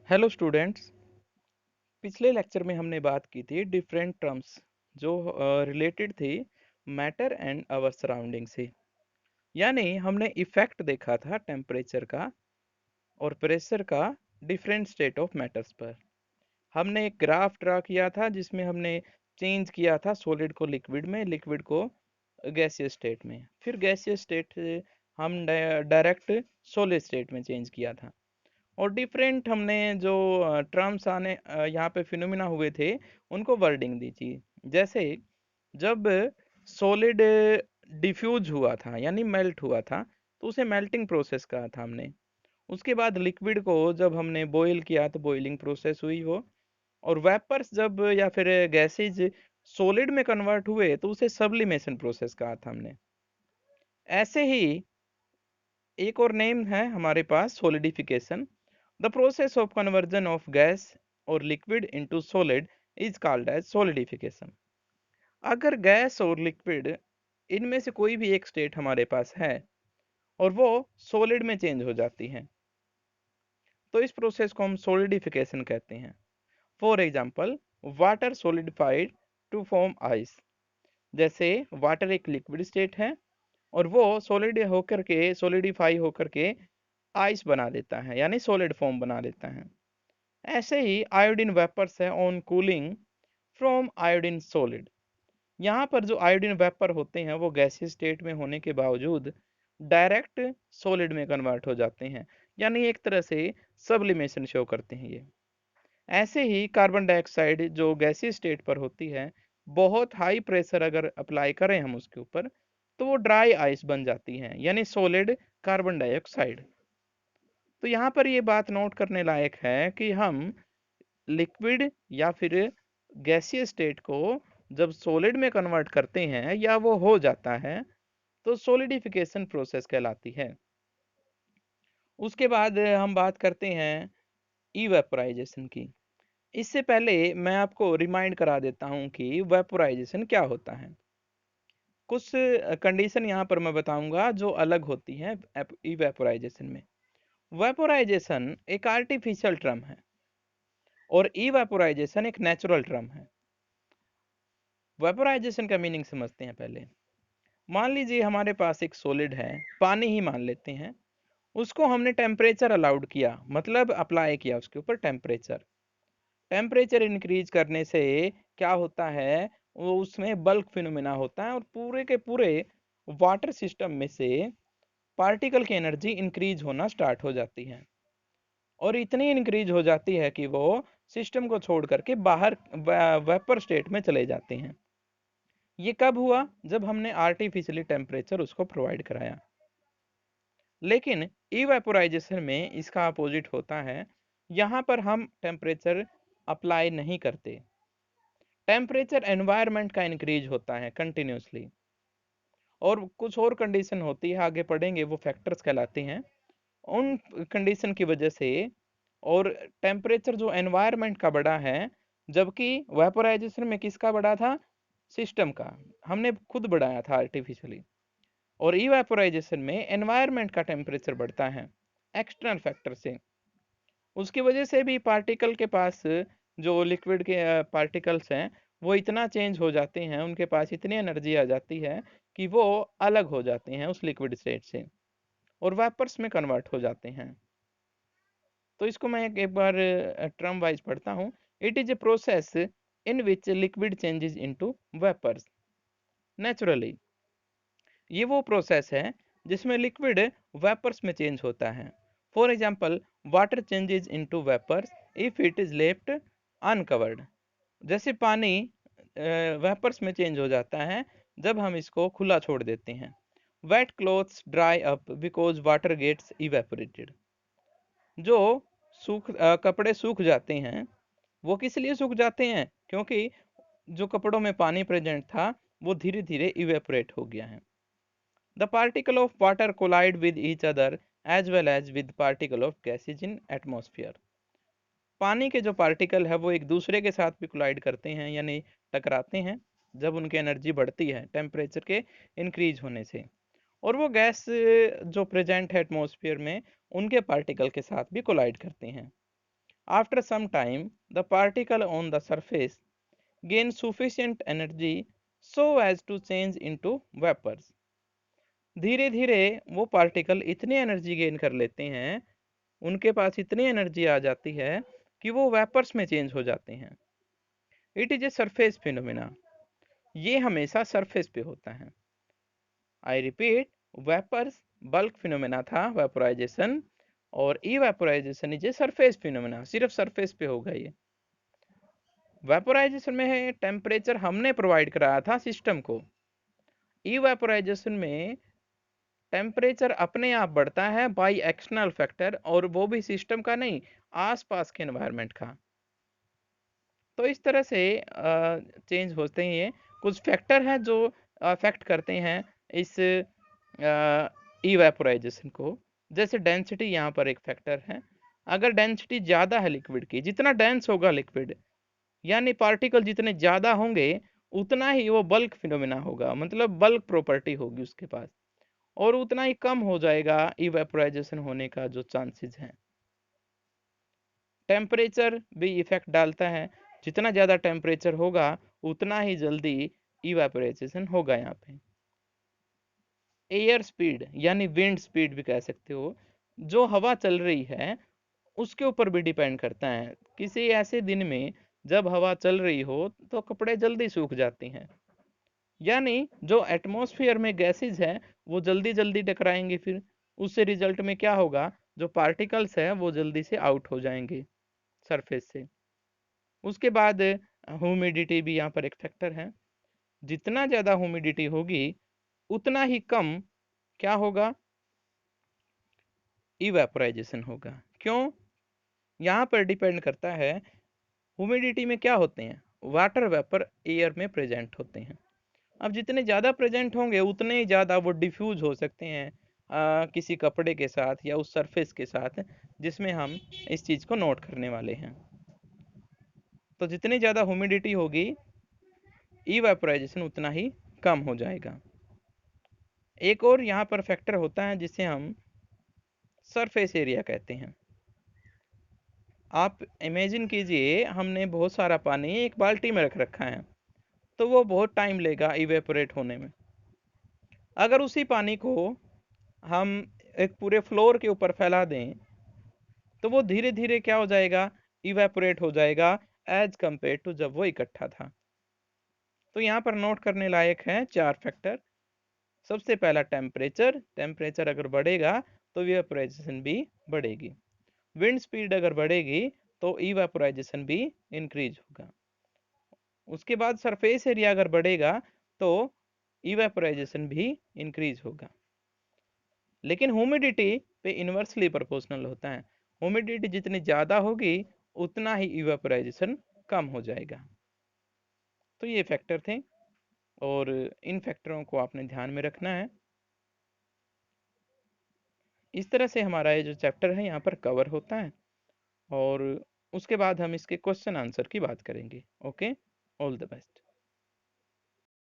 Hello students. पिछले lecture में हमने बात की थी डिफरेंट टर्म्स जो रिलेटेड थी मैटर एंड आवर सराउंडिंग से। यानी हमने इफेक्ट देखा था टेम्परेचर का और प्रेशर का डिफरेंट स्टेट ऑफ मैटर्स पर। हमने एक ग्राफ ड्रा किया था जिसमें हमने चेंज किया था सॉलिड को लिक्विड में, लिक्विड को गैसियस स्टेट में, फिर गैसियस स्टेट हम डायरेक्ट सॉलिड स्टेट में चेंज किया था। और डिफरेंट हमने जो टर्म्स आने यहाँ पे फिनोमिना हुए थे उनको वर्डिंग दी थी। जैसे जब सॉलिड डिफ्यूज हुआ था यानी मेल्ट हुआ था तो उसे मेल्टिंग प्रोसेस कहा था हमने। उसके बाद लिक्विड को जब हमने बॉईल किया तो बॉइलिंग प्रोसेस हुई वो। और वेपर्स जब या फिर गैसेज सॉलिड में कन्वर्ट हुए तो उसे सब्लिमेशन प्रोसेस कहा था हमने। ऐसे ही एक और नेम है हमारे पास solidification. The process of conversion of gas और liquid into solid is called as solidification. अगर गैस और लिक्विड इनमें से कोई भी एक स्टेट हमारे पास है और वो सॉलिड में चेंज हो जाती है तो इस प्रोसेस को हम सॉलिडिफिकेशन कहते हैं। For example, water solidified to form ice. जैसे वाटर एक लिक्विड स्टेट है और वो सॉलिड होकर के सॉलिडिफाई होकर के आइस बना देता है यानी सॉलिड फॉर्म बना लेता है। ऐसे ही आयोडीन वेपर्स है on cooling from iodine solid. यहाँ पर जो आयोडीन वेपर होते हैं वो गैसीय स्टेट में होने के बावजूद डायरेक्ट सॉलिड में कन्वर्ट हो जाते हैं, यानी एक तरह से सब्लिमेशन शो करते हैं ये। ऐसे ही कार्बन डाइऑक्साइड जो गैसीय स्टेट पर होती है, बहुत हाई प्रेशर अगर अप्लाई करें हम उसके ऊपर तो वो ड्राई आइस बन जाती है यानी सॉलिड कार्बन डाइऑक्साइड। तो यहाँ पर ये बात नोट करने लायक है कि हम लिक्विड या फिर गैसीय स्टेट को जब सॉलिड में कन्वर्ट करते हैं या वो हो जाता है तो सॉलिडिफिकेशन प्रोसेस कहलाती है। उसके बाद हम बात करते हैं इवेपोराइजेशन की। इससे पहले मैं आपको रिमाइंड करा देता हूँ कि वेपोराइजेशन क्या होता है। कुछ कंडीशन यहाँ पर मैं बताऊंगा जो अलग होती हैं इवेपोराइजेशन में। वेपोराइजेशन एक आर्टिफिशियल टर्म है और इवेपोराइजेशन एक नेचुरल टर्म है। वेपोराइजेशन का मीनिंग समझते हैं पहले। मान लीजिए हमारे पास एक सॉलिड है, पानी ही मान लेते हैं। उसको हमने टेम्परेचर अलाउड किया, मतलब अप्लाई किया उसके ऊपर टेम्परेचर। टेम्परेचर इंक्रीज करने से क्या होता है, वो उसमें बल्क फिनोमेना होता है और पूरे के पूरे वाटर सिस्टम में से पार्टिकल की एनर्जी इंक्रीज होना स्टार्ट हो जाती है और इतनी इंक्रीज हो जाती है कि वो सिस्टम को छोड़ करके बाहर वेपर स्टेट में चले जाते हैं। ये कब हुआ? जब हमने आर्टिफिशियली टेम्परेचर उसको प्रोवाइड कराया। लेकिन इवेपोराइजेशन में इसका अपोजिट होता है। यहाँ पर हम टेम्परेचर अप्लाई नहीं करते। टेम्परेचर एनवायरनमेंट का इंक्रीज होता है कंटिन्यूसली। और कुछ और कंडीशन होती है, आगे पढ़ेंगे, वो फैक्टर्स कहलाते हैं। उन कंडीशन की वजह से और टेम्परेचर जो एनवायरनमेंट का बढ़ा है, जबकि वेपोराइजेशन में किसका बढ़ा था? सिस्टम का। हमने खुद बढ़ाया था आर्टिफिशियली। और इवेपोराइजेशन में एनवायरनमेंट का टेम्परेचर बढ़ता है एक्सटर्नल फैक्टर से। उसकी वजह से भी पार्टिकल के पास, जो लिक्विड के पार्टिकल्स हैं, वो इतना चेंज हो जाते हैं, उनके पास इतनी एनर्जी आ जाती है कि वो अलग हो जाते हैं उस लिक्विड स्टेट से और वेपर्स में कन्वर्ट हो जाते हैं। तो इसको मैं एक बार टर्म वाइज पढ़ता हूँ। It is a process in which liquid changes into vapours naturally. ये वो प्रोसेस है जिसमें लिक्विड वेपर्स में चेंज होता है। For example, water changes into vapours if it is left uncovered. जैसे पानी वेपर्स में चेंज हो जाता है जब हम इसको खुला छोड़ देते हैं। Wet clothes dry up because water gets evaporated. जो कपड़े सूख जाते हैं, वो किस लिए सूख जाते हैं? क्योंकि जो कपड़ों में पानी प्रेजेंट था वो धीरे धीरे इवेपोरेट हो गया है। The particle of water collide with each other as well as with particle of gases in atmosphere. पानी के जो पार्टिकल है वो एक दूसरे के साथ भी कोलाइड करते हैं यानी टकराते हैं जब उनकी एनर्जी बढ़ती है टेम्परेचर के इंक्रीज होने से। और वो गैस जो प्रेजेंट है एटमॉस्फेयर में, उनके पार्टिकल के साथ भी कोलाइड करते हैं। After some time, the particle on the surface gain sufficient energy so as to change into vapors. धीरे धीरे वो पार्टिकल इतनी एनर्जी गेन कर लेते हैं, उनके पास इतनी एनर्जी आ जाती है कि वो वेपर्स में चेंज हो जाते हैं। It is a surface phenomena. ये हमेशा सरफेस पे होता है। I repeat, vapours bulk phenomena था, वेपोराइजेशन, और evaporisation is a surface phenomena, सिर्फ सरफेस पे होगा ये। वेपोराइजेशन में टेम्परेचर हमने प्रोवाइड कराया था सिस्टम को। इवेपोराइजेशन में टेम्परेचर अपने आप बढ़ता है बाय एक्सटर्नल फैक्टर, और वो भी सिस्टम का नहीं, आसपास के एनवायरनमेंट का। तो इस तरह से चेंज होते हैं। ये कुछ फैक्टर हैं जो अफेक्ट करते हैं इस इवेपोराइजेशन को। जैसे डेंसिटी यहाँ पर एक फैक्टर है। अगर डेंसिटी ज़्यादा है लिक्विड की, जितना डेंस होगा लिक्विड, यानी पार्टिकल जितने ज़्यादा होंगे, उतना ही वो बल्क फिनोमेना होगा, मतलब बल्क प्रॉपर्टी होगी उसके पास, और उतना ही कम हो जाएगा इवेपोराइजेशन होने का जो चांसेस हैं। टेम्परेचर भी इफेक्ट डालता है। जितना ज़्यादा टेम्परेचर होगा, उतना ही जल्दी इवेपोराइजेशन होगा। यहाँ पे एयर स्पीड यानी विंड स्पीड भी कह सकते हो, जो हवा चल रही है उसके ऊपर भी डिपेंड करता है। किसी ऐसे दिन में जब हवा चल रही हो तो कपड़े जल्दी सूख जाते हैं, यानी जो एटमॉस्फेयर में गैसेज है वो जल्दी जल्दी टकराएंगे, फिर उससे रिजल्ट में क्या होगा, जो पार्टिकल्स है वो जल्दी से आउट हो जाएंगे सरफेस से। उसके बाद ह्यूमिडिटी भी यहाँ पर एक फैक्टर है। जितना ज़्यादा ह्यूमिडिटी होगी, उतना ही कम क्या होगा, इवेपोराइजेशन होगा। क्यों? यहाँ पर डिपेंड करता है, ह्यूमिडिटी में क्या होते हैं, वाटर वेपर एयर में प्रेजेंट होते हैं। अब जितने ज़्यादा प्रेजेंट होंगे, उतने ही ज़्यादा वो डिफ्यूज हो सकते हैं किसी कपड़े के साथ या उस सरफेस के साथ जिसमें हम इस चीज़ को नोट करने वाले हैं। तो जितनी ज़्यादा ह्यूमिडिटी होगी, इवेपोराइजेशन उतना ही कम हो जाएगा। एक और यहाँ पर फैक्टर होता है जिसे हम सरफेस एरिया कहते हैं। आप इमेजिन कीजिए, हमने बहुत सारा पानी एक बाल्टी में रख रखा है, तो वो बहुत टाइम लेगा इवेपोरेट होने में। अगर उसी पानी को हम एक पूरे फ्लोर के ऊपर फैला दें, तो वो धीरे धीरे क्या हो जाएगा, इवेपोरेट हो जाएगा एज कंपेयर टू जब वो इकट्ठा था। तो यहाँ पर नोट करने लायक है 4 फैक्टर। सबसे पहला टेम्परेचर, टेम्परेचर अगर बढ़ेगा तो इवेपोराइजेशन भी बढ़ेगी। विंड स्पीड अगर बढ़ेगी तो इवेपोराइजेशन भी इंक्रीज होगा। उसके बाद सरफेस एरिया अगर बढ़ेगा तो इवेपोराइजेशन भी इंक्रीज होगा। लेकिन ह्यूमिडिटी पे इन्वर्सली प्रोपोर्शनल होता है। ह्यूमिडिटी जितनी ज़्यादा होगी, उतना ही इवेपोराइजेशन कम हो जाएगा। तो ये फैक्टर थे, और इन फैक्टरों को आपने ध्यान में रखना है। इस तरह से हमारा ये जो चैप्टर है यहाँ पर कवर होता है, और उसके बाद हम इसके क्वेश्चन आंसर की बात करेंगे। Okay, all the best.